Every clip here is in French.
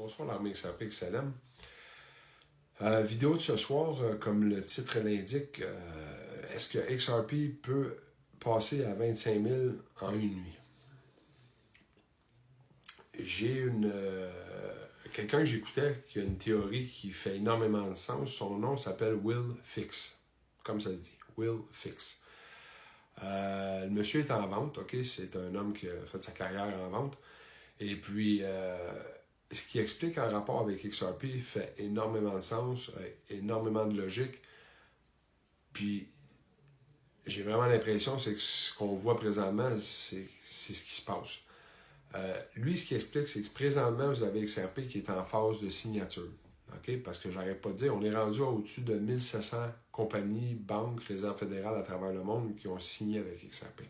Bonsoir l'armée XRP XLM. Vidéo de ce soir, comme le titre l'indique, est-ce que XRP peut passer à 25 000 en une nuit? J'ai quelqu'un que j'écoutais qui a une théorie qui fait énormément de sens. Son nom s'appelle Will Fix, comme ça se dit, Will Fix. Le monsieur est en vente, ok? C'est un homme qui a fait sa carrière en vente. Et puis, ce qui explique en rapport avec XRP fait énormément de sens, énormément de logique. Puis, j'ai vraiment l'impression que ce qu'on voit présentement, c'est ce qui se passe. Lui, ce qui explique, c'est que présentement, vous avez XRP qui est en phase de signature. Okay? Parce que j'arrête pas de dire, on est rendu au-dessus de 1700 compagnies, banques, réserves fédérales à travers le monde qui ont signé avec XRP.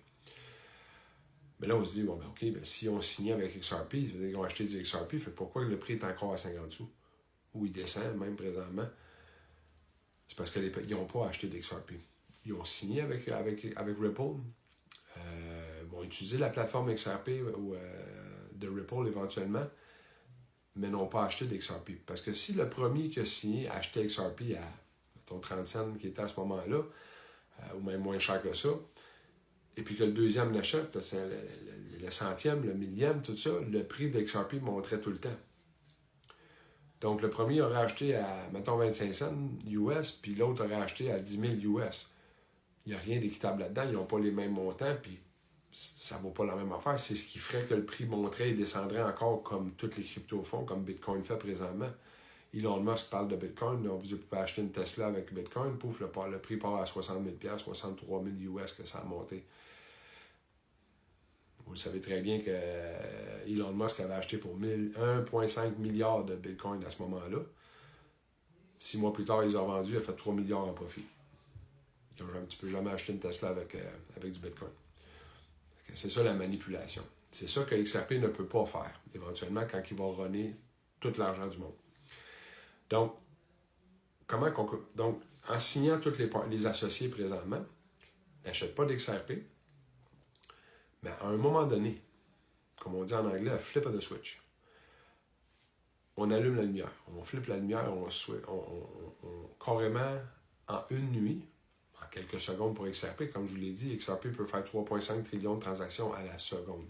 Mais là, on se dit, bon, ben, OK, ben, si on signe avec XRP, ça veut dire qu'ils ont acheté du XRP, fait pourquoi le prix est encore à 50 sous? Ou il descend, même présentement? C'est parce qu'ils n'ont pas acheté d'XRP. Ils ont signé avec Ripple. Ils vont utiliser la plateforme XRP ou de Ripple éventuellement, mais n'ont pas acheté d'XRP. Parce que si le premier qui a signé achetait XRP à, mettons, 30 cents qui était à ce moment-là, ou même moins cher que ça, et puis que le deuxième l'achète, le centième, le millième, tout ça, le prix d'XRP monterait tout le temps. Donc, le premier aurait acheté à, mettons, 25 cents US, puis l'autre aurait acheté à 10 000 US. Il n'y a rien d'équitable là-dedans, ils n'ont pas les mêmes montants, puis ça ne vaut pas la même affaire. C'est ce qui ferait que le prix monterait et descendrait encore comme toutes les cryptos font, comme Bitcoin fait présentement. Elon Musk parle de Bitcoin, donc vous pouvez acheter une Tesla avec Bitcoin, pouf, le prix part à 60 000 $, 63 000 US que ça a monté. Vous savez très bien que Elon Musk avait acheté pour 1,5 milliard de Bitcoin à ce moment-là. 6 mois plus tard, ils ont vendu, il a fait 3 milliards en profit. Tu ne peux jamais acheter une Tesla avec du Bitcoin. C'est ça la manipulation. C'est ça que XRP ne peut pas faire, éventuellement, quand il va runner tout l'argent du monde. Donc, en signant tous les associés présentement, n'achètent pas d'XRP, mais à un moment donné, comme on dit en anglais, flip of the switch. On allume la lumière, on flippe la lumière, on carrément en une nuit, en quelques secondes pour XRP, comme je vous l'ai dit, XRP peut faire 3,5 trillions de transactions à la seconde.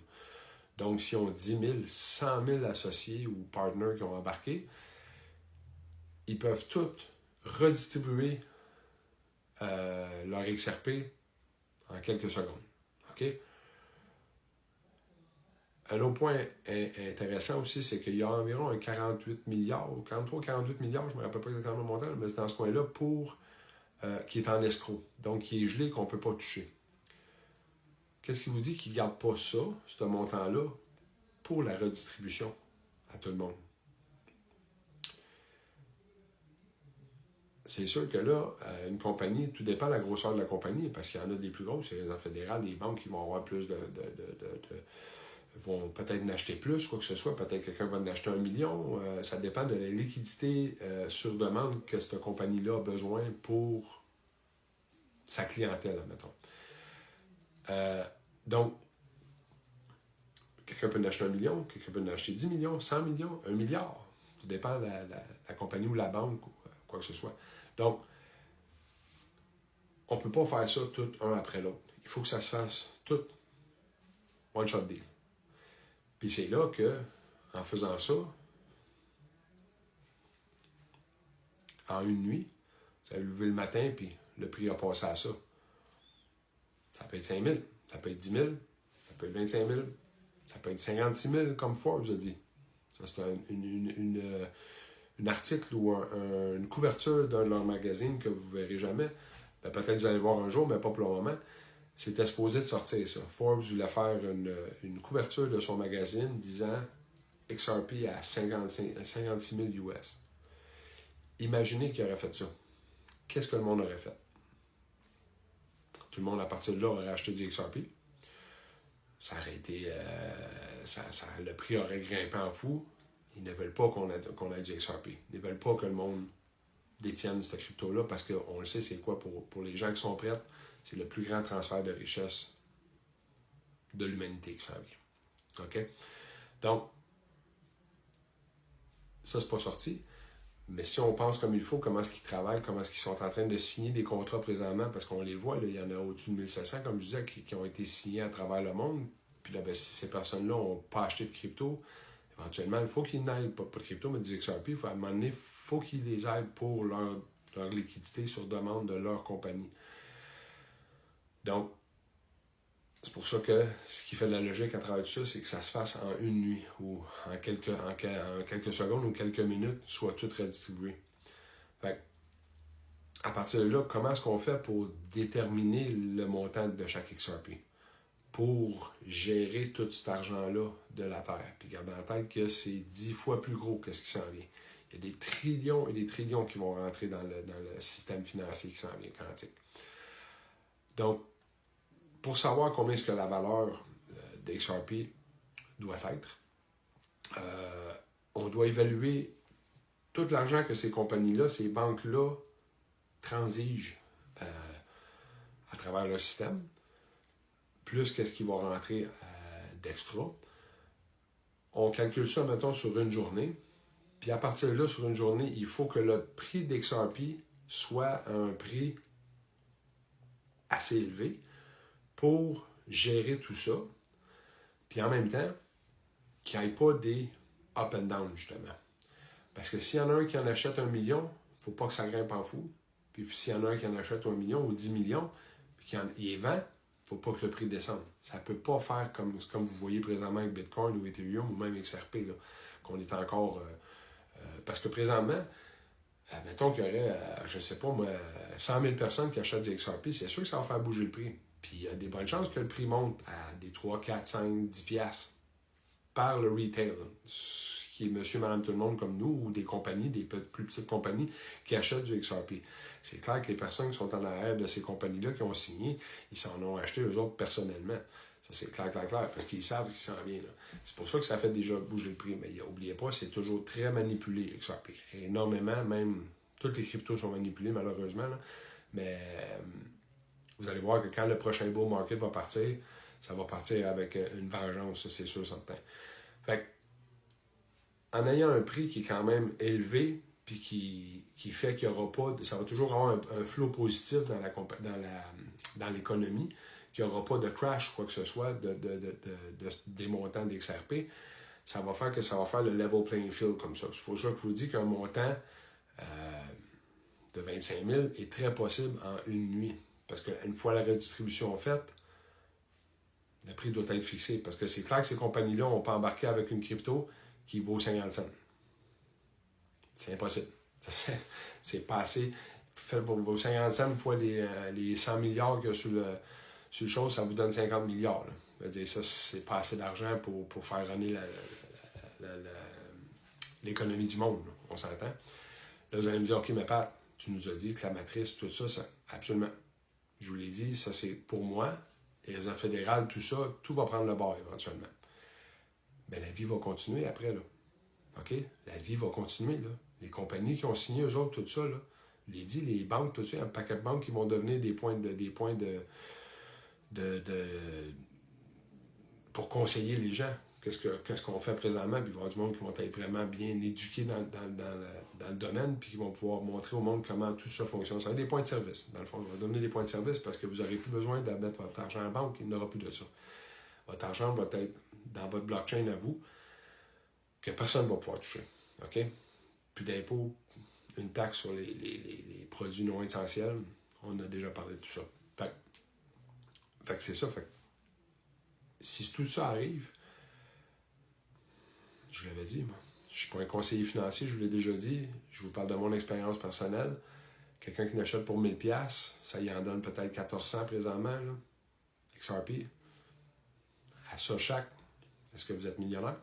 Donc, si on 10 000, 100 000 associés ou partners qui ont embarqué, ils peuvent tous redistribuer leur XRP en quelques secondes. OK? Un autre point intéressant aussi, c'est qu'il y a environ un 48 milliards, 43-48 milliards, je ne me rappelle pas exactement le montant, mais c'est dans ce coin-là, qui est en escroc. Donc, qui est gelé, qu'on ne peut pas toucher. Qu'est-ce qui vous dit qu'ils ne gardent pas ça, ce montant-là, pour la redistribution à tout le monde? C'est sûr que là, une compagnie, tout dépend de la grosseur de la compagnie, parce qu'il y en a des plus grosses, les réserves fédérales, les banques qui vont avoir plus vont peut-être en acheter plus, quoi que ce soit. Peut-être quelqu'un va en acheter 1 million. Ça dépend de la liquidité sur demande que cette compagnie-là a besoin pour sa clientèle, admettons. Donc, quelqu'un peut en acheter 1 million, quelqu'un peut en acheter 10 millions, 100 millions, 1 milliard. Ça dépend de la compagnie ou la banque ou quoi que ce soit. Donc, on ne peut pas faire ça tout un après l'autre. Il faut que ça se fasse tout one shot deal. Puis c'est là que, en faisant ça, en une nuit, vous avez levé le matin, puis le prix a passé à ça. Ça peut être 5 000, ça peut être 10 000, ça peut être 25 000, ça peut être 56 000, comme Forbes a dit. Ça, c'est un article ou une couverture d'un de leurs magazines que vous ne verrez jamais. Ben, peut-être que vous allez le voir un jour, mais pas pour le moment. C'était supposé de sortir ça. Forbes voulait faire une couverture de son magazine disant XRP à 56 000 US. Imaginez qu'il aurait fait ça. Qu'est-ce que le monde aurait fait? Tout le monde, à partir de là, aurait acheté du XRP. Ça aurait été... le prix aurait grimpé en fou. Ils ne veulent pas qu'on ait du XRP. Ils ne veulent pas que le monde détienne cette crypto-là parce qu'on le sait, c'est quoi pour les gens qui sont prêts? C'est le plus grand transfert de richesse de l'humanité qui s'en vient. OK? Donc, ça, c'est pas sorti. Mais si on pense comme il faut, comment est-ce qu'ils travaillent, comment est-ce qu'ils sont en train de signer des contrats présentement, parce qu'on les voit, là, il y en a au-dessus de 1700, comme je disais, qui ont été signés à travers le monde. Puis là, ben, si ces personnes-là n'ont pas acheté de crypto, éventuellement, il faut qu'ils n'aillent pas de crypto, mais du XRP. À un moment donné, il faut qu'ils les aident pour leur liquidité sur demande de leur compagnie. Donc, c'est pour ça que ce qui fait de la logique à travers tout ça, c'est que ça se fasse en une nuit ou en quelques secondes ou quelques minutes, soit tout redistribué. Fait à partir de là, comment est-ce qu'on fait pour déterminer le montant de chaque XRP? Pour gérer tout cet argent-là de la Terre. Puis gardez en tête que c'est 10 fois plus gros que ce qui s'en vient. Il y a des trillions et des trillions qui vont rentrer dans le système financier qui s'en vient quantique. Donc, pour savoir combien est-ce que la valeur d'XRP doit être, on doit évaluer tout l'argent que ces compagnies-là, ces banques-là transigent à travers le système, plus qu'est-ce qui va rentrer d'extra. On calcule ça, mettons, sur une journée. Puis à partir de là, sur une journée, il faut que le prix d'XRP soit à un prix assez élevé pour gérer tout ça. Puis en même temps, qu'il n'y ait pas des up and down, justement. Parce que s'il y en a un qui en achète 1 million, il ne faut pas que ça grimpe en fou. Puis s'il y en a un qui en achète 1 million ou 10 millions, puis qu'il les vend, il ne faut pas que le prix descende. Ça ne peut pas faire comme vous voyez présentement avec Bitcoin ou Ethereum ou même XRP, là, qu'on est encore... parce que présentement, mettons qu'il y aurait, je ne sais pas moi, 100 000 personnes qui achètent du XRP, c'est sûr que ça va faire bouger le prix. Puis il y a des bonnes chances que le prix monte à des 3, 4, 5, 10 piastres par le retail, qui est monsieur, madame, tout le monde comme nous, ou des compagnies, des plus petites compagnies qui achètent du XRP. C'est clair que les personnes qui sont en arrière de ces compagnies-là, qui ont signé, ils s'en ont acheté eux autres personnellement. Ça, c'est clair, parce qu'ils savent qu'il s'en vient. Là. C'est pour ça que ça fait déjà bouger le prix. Mais n'oubliez pas, c'est toujours très manipulé, XRP. Énormément, même, toutes les cryptos sont manipulées, malheureusement. Là. Mais vous allez voir que quand le prochain bull market va partir, ça va partir avec une vengeance, ça, c'est sûr, certain. Fait en ayant un prix qui est quand même élevé, puis qui fait qu'il n'y aura pas, ça va toujours avoir un flot positif dans l'économie, qu'il n'y aura pas de crash, quoi que ce soit, des montants d'XRP, ça va faire que ça va faire le level playing field comme ça. C'est pour ça que je vous dis qu'un montant de 25 000 est très possible en une nuit. Parce qu'une fois la redistribution faite, le prix doit être fixé. Parce que c'est clair que ces compagnies-là n'ont pas embarqué avec une crypto qui vaut 50 cents. C'est impossible. C'est pas assez. Faites vos 50 cents fois les 100 milliards qu'il y a sur le chose, ça vous donne 50 milliards. Là. Je veux dire, ça, c'est pas assez d'argent pour faire runner l'économie du monde. Là. On s'entend. Là, vous allez me dire, OK, mais Pat, tu nous as dit que la matrice, tout ça, absolument. Je vous l'ai dit, ça, c'est pour moi. Les réserves fédérales, tout ça, tout va prendre le bord éventuellement. Mais la vie va continuer après, là. OK? La vie va continuer, là. Les compagnies qui ont signé, eux autres, tout ça, là. Je l'ai dit, les banques, tout ça, il y a un paquet de banques qui vont devenir des points pour conseiller les gens. Qu'est-ce qu'on fait présentement, puis il va y avoir du monde qui vont être vraiment bien éduqués dans le domaine, puis qui vont pouvoir montrer au monde comment tout ça fonctionne. Ça va être des points de service, dans le fond. On va donner des points de service parce que vous n'aurez plus besoin de mettre votre argent en banque, il n'y aura plus de ça. Votre argent va être dans votre blockchain à vous, que personne ne va pouvoir toucher. OK? Plus d'impôts, une taxe sur les produits non essentiels. On a déjà parlé de tout ça. Fait que c'est ça. Fait que si tout ça arrive, je vous l'avais dit, moi. Je ne suis pas un conseiller financier, je vous l'ai déjà dit. Je vous parle de mon expérience personnelle. Quelqu'un qui n'achète pour 1000$, ça y en donne peut-être 1400 présentement, là. XRP. À ça chaque, est-ce que vous êtes millionnaire?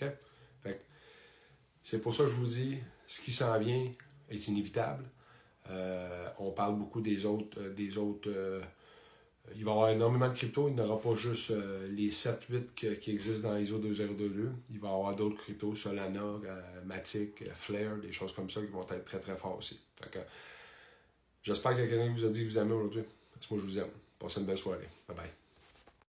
OK? Fait que c'est pour ça que je vous dis, ce qui s'en vient est inévitable. On parle beaucoup des autres il va y avoir énormément de cryptos. Il n'y aura pas juste les 7-8 qui existent dans ISO 2022. Il va y avoir d'autres cryptos, Solana, Matic, Flare, des choses comme ça qui vont être très très forts aussi. Fait que, j'espère que quelqu'un vous a dit que vous aimez aujourd'hui. Parce que moi je vous aime. Passez une belle soirée. Bye bye.